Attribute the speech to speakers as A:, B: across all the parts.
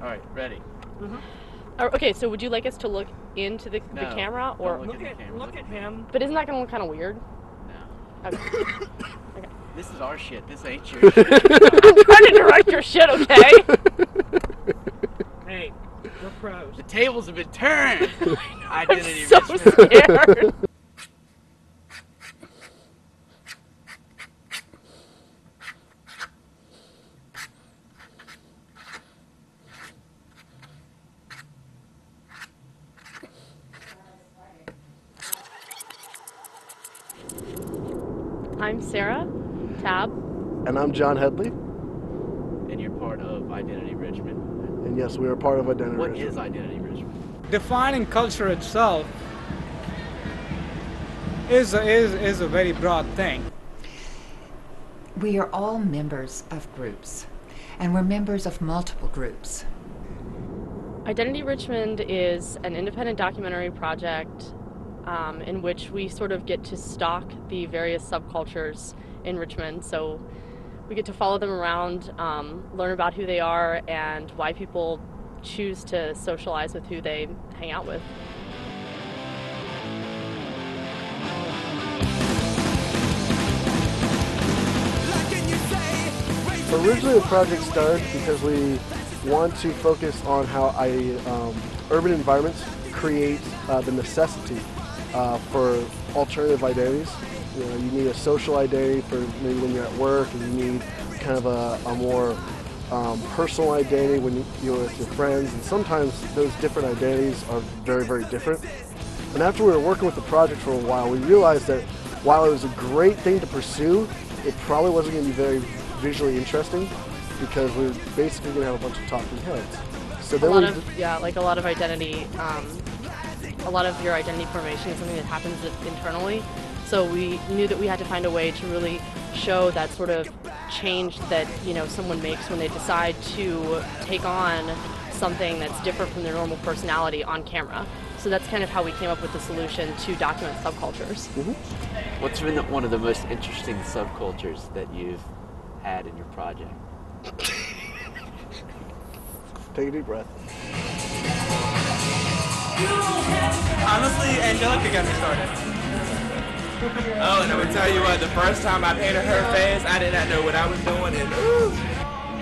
A: All right, ready.
B: Okay, so would you like us to look into the camera, or
A: don't look at him?
B: But isn't that gonna look kind of weird?
A: No.
B: Okay. Okay.
A: This is our shit. This ain't your shit.
B: I'm trying to direct your shit, okay?
C: Hey, we're pros.
A: The tables have been turned. Identity
B: I'm so
A: Richmond.
B: scared. I'm Sera Tabb.
D: And I'm Jon Headlee.
A: And you're part of Identity Richmond.
D: And yes, we are part of Identity
A: What
D: Richmond.
A: is Identity Richmond?
C: Defining culture itself is a very broad thing.
E: We are all members of groups, and we're members of multiple groups.
B: Identity Richmond is an independent documentary project in which we sort of get to stalk the various subcultures in Richmond. So we get to follow them around, learn about who they are and why people choose to socialize with who they hang out with.
D: Originally, the project started because we want to focus on how urban environments create the necessity for alternative identities. You know, you need a social identity for maybe when you're at work, and you need kind of a more personal identity when you're with your friends, and sometimes those different identities are very, very different. And after we were working with the project for a while, we realized that while it was a great thing to pursue, it probably wasn't going to be very visually interesting because we're basically going to have a bunch of talking heads. So then
B: a lot of identity, a lot of your identity formation is something that happens internally. So we knew that we had to find a way to really show that sort of change that, you know, someone makes when they decide to take on something that's different from their normal personality on camera. So that's kind of how we came up with the solution to document subcultures.
A: What's been one of the most interesting subcultures that you've had in your project?
D: Take a deep breath.
F: Honestly, Angelica got me started. Oh, and I would tell you what, the first time I painted her face, I did not know what I was doing, and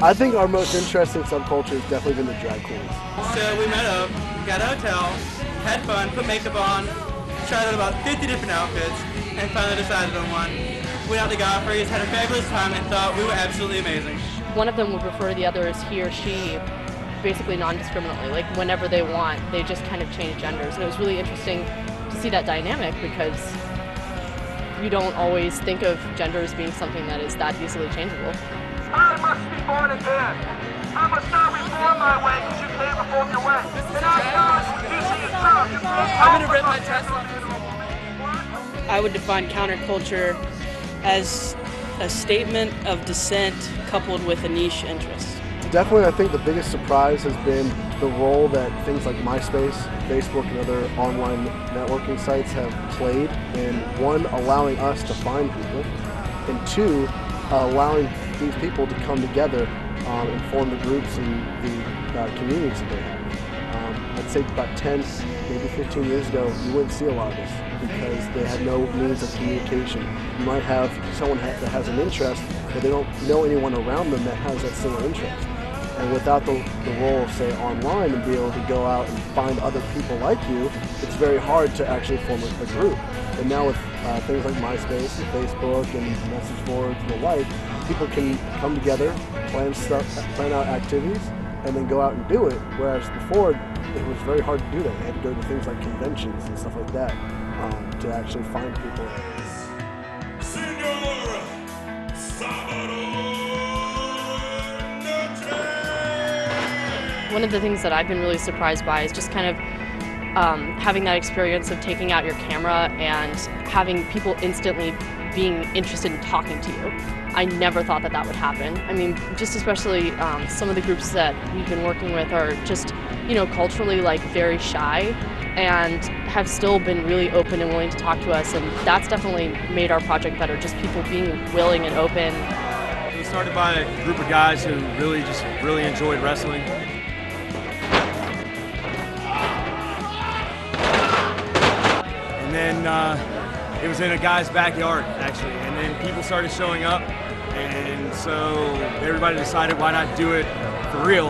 D: I think our most interesting subculture has definitely been the drag queens.
F: So we met up, got a hotel, had fun, put makeup on, tried out about 50 different outfits, and finally decided on one. Went out to Godfrey's, had a fabulous time, and thought we were absolutely amazing.
B: One of them would refer to the other as he or she, basically non-discriminately. Like whenever they want, they just kind of change genders. And it was really interesting to see that dynamic because you don't always think of gender as being something that is that easily changeable.
G: I must be born again. I must not reform my way because you can't reform your way. And I must use the truth.
F: I'm going to rip my chest off.
H: I would define counterculture as a statement of dissent coupled with a niche interest.
D: Definitely, I think the biggest surprise has been the role that things like MySpace, Facebook, and other online networking sites have played in, one, allowing us to find people, and two, allowing these people to come together and form the groups and the communities that they have. I'd say about 10, maybe 15 years ago, you wouldn't see a lot of this because they had no means of communication. You might have someone that has an interest, but they don't know anyone around them that has that similar interest. And without the role of, say, online and be able to go out and find other people like you, it's very hard to actually form a group. And now with things like MySpace and Facebook and message boards and the like, people can come together, plan out activities, and then go out and do it. Whereas before, it was very hard to do that. You had to go to things like conventions and stuff like that to actually find people.
B: One of the things that I've been really surprised by is just kind of having that experience of taking out your camera and having people instantly being interested in talking to you. I never thought that that would happen. I mean, just especially some of the groups that we've been working with are just, you know, culturally like very shy and have still been really open and willing to talk to us, and that's definitely made our project better, just people being willing and open.
I: It was started by a group of guys who really enjoyed wrestling. then it was in a guy's backyard, actually, and then people started showing up, and so everybody decided why not do it for real,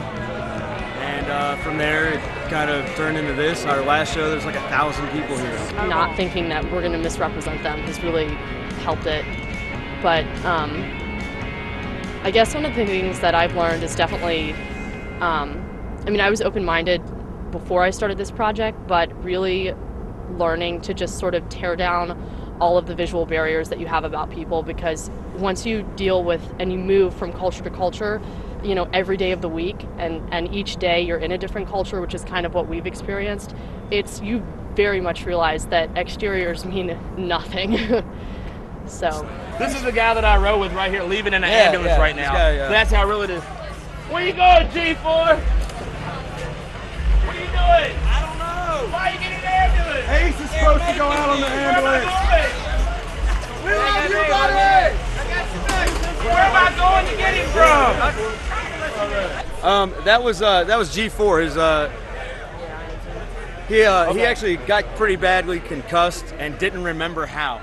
I: and from there it kind of turned into this. Our last show, there's like 1,000 people here.
B: Not thinking that we're going to misrepresent them has really helped it, but I guess one of the things that I've learned is definitely, I mean, I was open-minded before I started this project, but really learning to just sort of tear down all of the visual barriers that you have about people, because once you deal with and you move from culture to culture, you know, every day of the week, and each day you're in a different culture, which is kind of what we've experienced, you very much realize that exteriors mean nothing. So
J: this is the guy that I rode with right here, leaving in an ambulance right now.
I: Guy,
J: That's how real it is. Where you going, G4? What are you doing? I don't know. Why are you getting an ambulance?
D: Ace is supposed to go out on the ambulance.
J: We love you, buddy. Where am I going to get him from?
I: That was G4. He actually got pretty badly concussed and didn't remember how.